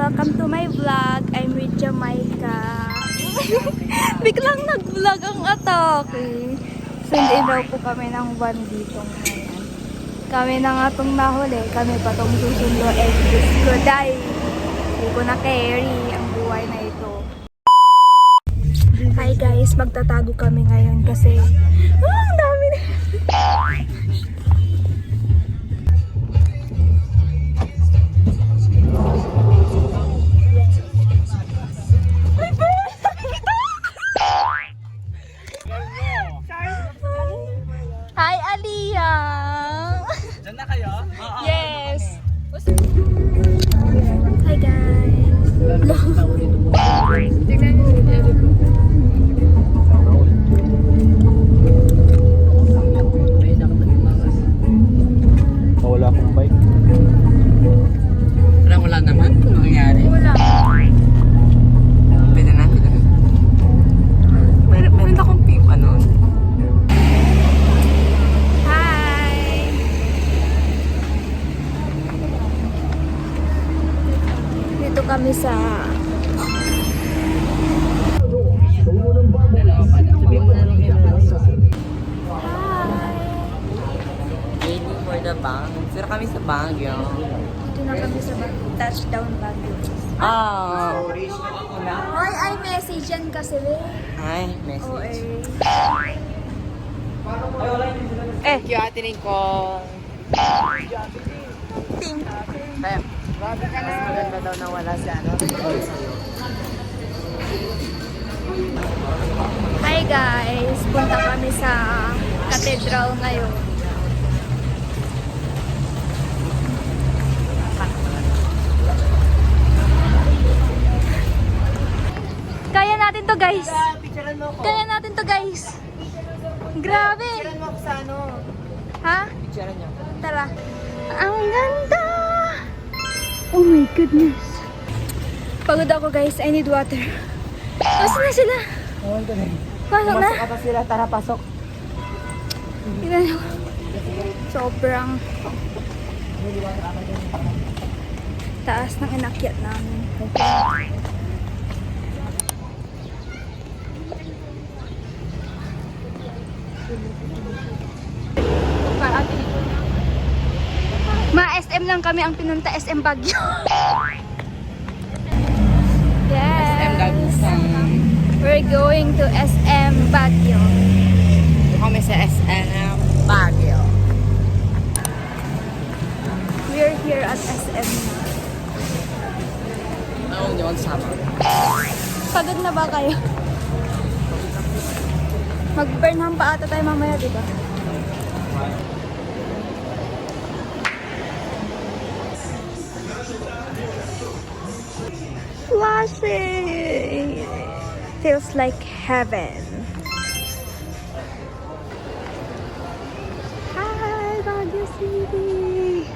welcome to my vlog. I'm with Jamaica. Biglang nag-vlog ang atake. Sunday daw po kami ng van dito ngayon. Kami na nga itong nahuli. Kami pa itong susundo. And this ko dahil hindi ko na-carry ang buhay na ito. Hi guys, magtatago kami ngayon kasi ang dami na. Hi, Aliyah! Diyan na kayo? Yes! Hi, guys! Tignan niyo yung video ko. Wala akong bike. Wala naman. Ano nangyari? Wala. Pwede na. Meron akong pink ano. Hi! Dito kami sa... Waiting for the bank. Sira kami sa Baguio. Dito na kami sa touchdown Baguio. Oh. Hoy, ay message yan kasi eh. Ay, Oh, message. eh. Yung ate Nicole. Ting. Kaya, mas maganda daw na wala si ano. Hi guys! Punta kami sa cathedral ngayon. Kaya natin to guys! Picturean mo ko. Kaya natin to guys! Grabe! Picturean mo ko sa ano. Ha? Picturean niyo. Tara! Ang ganda! Oh my goodness! Pagod ako guys, I need water. Nasaan na sila? Ewan ko na. Pasok na? Pasok ata sila. Tara, pasok. Tignan nyo. Sobrang taas ng inakyat namin. Ma-SM lang kami ang pinunta, SM Baguio. Yes! We're going to SM Baguio. Ito kami sa SNM Baguio. We're here at SM. Ano niyo ang sama? Pagod na ba kayo? Mag-burn ham pa ata tayo mamaya, di ba? Flashing! Feels like heaven. Hi, Baguio City!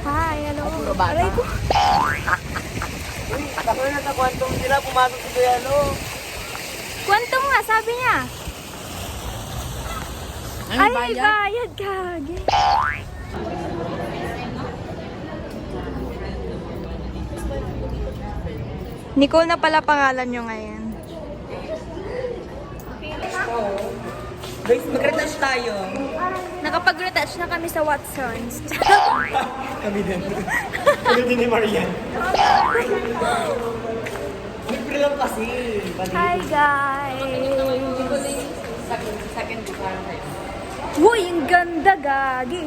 Hi, hello! Puro bata. Aray ko! Ako na sa kwantong sila, pumasok si Kuya Lo. Kwantong nga, sabi niya. Ay, bayad kagi. Nicole na pala pangalan nyo ngayon. Guys, mag-retouch tayo. Nakapag-retouch na kami sa Watsons. Kami din. Kami din ni Marian. Libre lang kasi. Hi guys! Second ko parang tayo. Uy, ang ganda gagi!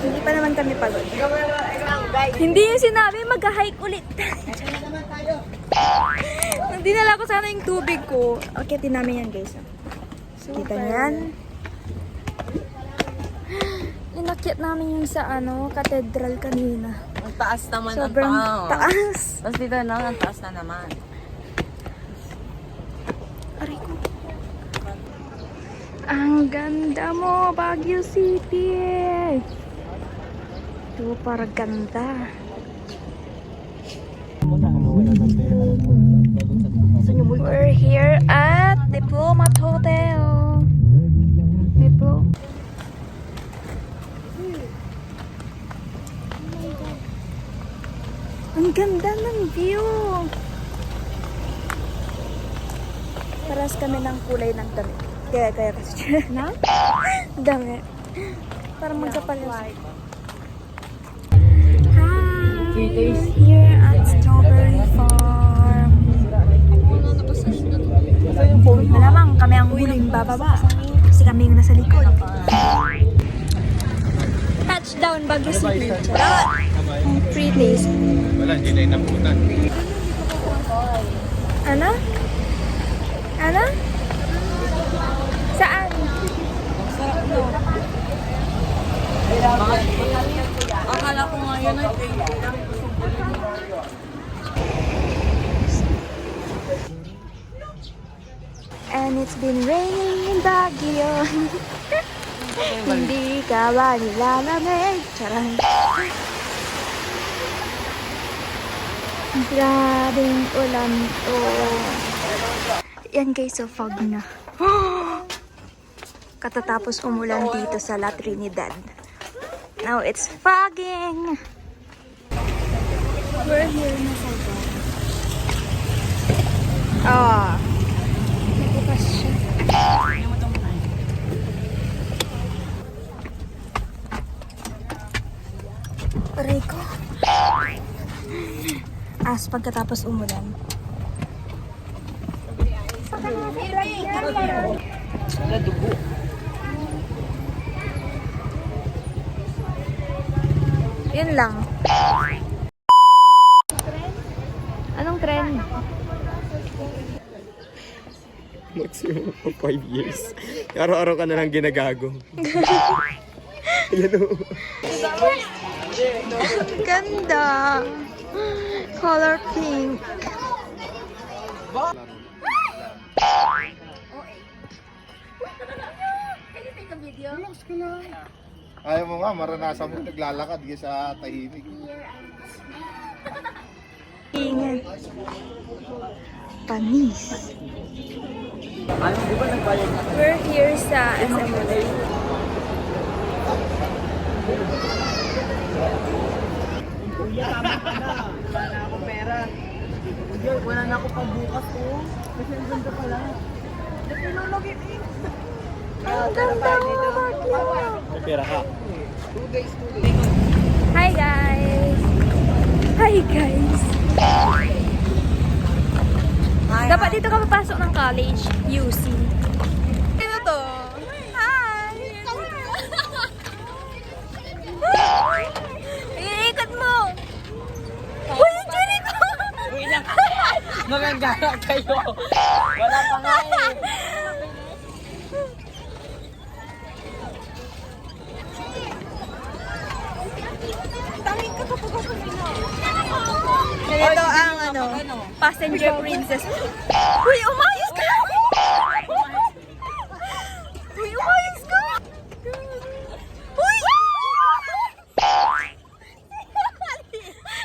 Hindi pa naman kami pagod. Hindi yung sinabi, mag-hike ulit. Dinala ko sana yung tubig ko. Okay, namin yan guys. Kita niyan. Inakyat namin yung sa cathedral kanina. Ang taas naman, Sobrang ang taas. Tapos dito lang, ang taas na naman. Aray ko. Ang ganda mo, Baguio City. Ito, parang ganda. Wala nang pera. We're here at Diplomat Hotel. Ang ganda ng view. Paras kami ng kulay ng damit. Kaya kasi. Na? Dami. Parang magkapalas. Hi! We're here at Strawberry Farm. Malamang kami ang huling bababa. Kasi kami yung nasa likod. Touchdown Baguio City. Free taste. Wala, hindi na inabutan. Ano? Ano? Saan? Akala ko nga yun ay And it's been raining in Baguio. Hindi ka ba nilalamig? Charan. Grabing ulan to. Yan guys, so fog na. Katatapos umulan dito sa La Trinidad. Now it's fogging. We're here na sa bar. Ah. Nabukas siya. Aray ko. As pagkatapos umulan. Yun lang. Anong trend? Maximum of 5 years. Araw-araw ka na lang ginagago. Yan o. Ganda. Color pink. Ayaw mo nga, maranasan mo naglalakad sa tahimik. Ingat. Panis. We're here sa SM. wala na ako pang bukas ko. Kasi ang ganda pala. Ang ganda mo, Baguio. May pera ka. Hi guys! Hi guys! Dapat dito ka papasok ng college, UC. Ano to? Hi! Iikot mo! Uy, Jerry ko! Uy lang. Magagana kayo. Wala pa nga eh. Ito ang passenger princess. Uy, umayos ka! Uy, umayos ka! Uy!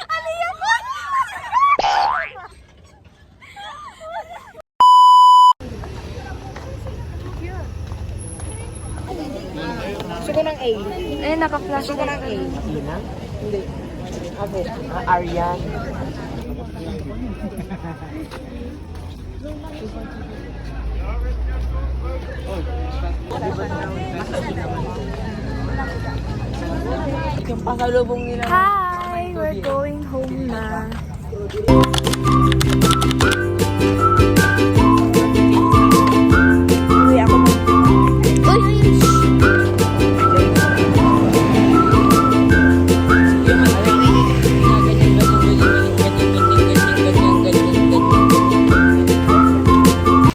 Ano yan? Gusto ko ng A. Eh, naka-flash Gusto ko ng A. Ina? Hindi. Ako. Aryan. Yung pasalubong nila. Hi! We're going home na.